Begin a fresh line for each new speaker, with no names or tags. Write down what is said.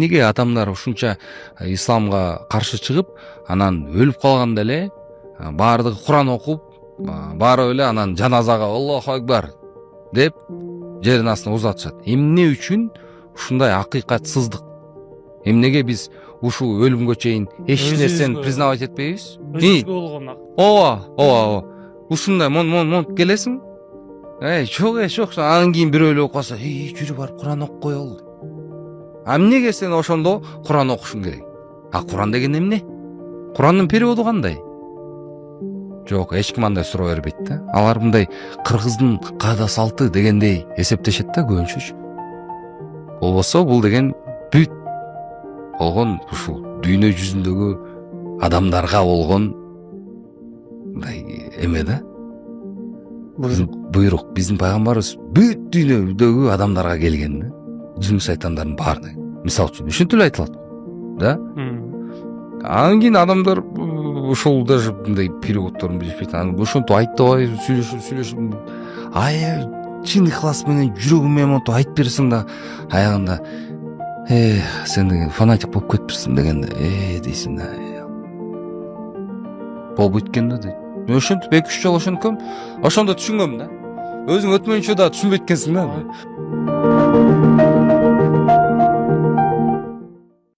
эмнеге адамдар ушунча исламга каршы чыгып, анан өлүп калганда эле баардыгы Куран окуп, баары эле анан жаназага Аллаху акбар деп жердин астына узатышат. Эмне үчүн ушундай акыйкатсыздык? Эмнеге биз ушул өлүмгө чейин эч нерсени признавать этпейбиз?
Өзүбүзгө болгон
ооба. Ушундай монтип келесиң. Жок. Анан кийин бирөө эле окуп калса, жүрүп барып Куран окуп коелу. Эмнеге сен ошондо Куран окушуң керек? Куран деген эмне? Курандын переводу кандай? Жок, эч ким андай суроо бербейт да. Алар мындай кыргыздын каада салты дегендей эсептешет да көбүнчөчү. Болбосо бул деген бүт болгон ушул дүйнө жүзүндөгү адамдарга болгон мындай эме да. Буйрук. Биздин пайгамбарыбыз бүт дүйнөдөгү адамдарга келген да. Жын шайтандардын баарына. Мисалы үчүн ушинтип эле айтылат. Да? Анан кийин адамдар ушул даже мындай переводдорун билишпейт. Анан ошентип айтты, сүйлөшүп, чын ыхлас менен жүрөгүң менен монтип айтып берсең да, аягында сен деген фанатик болуп кетипсиң дегенде, дейсиң да. Болбойт экен да дейт. Ошентип 2-3 жолу ошенткөм, ошондо түшүнгөм да. Өзүң өтмөйүнчө да түшүнбөйт экенсиң да.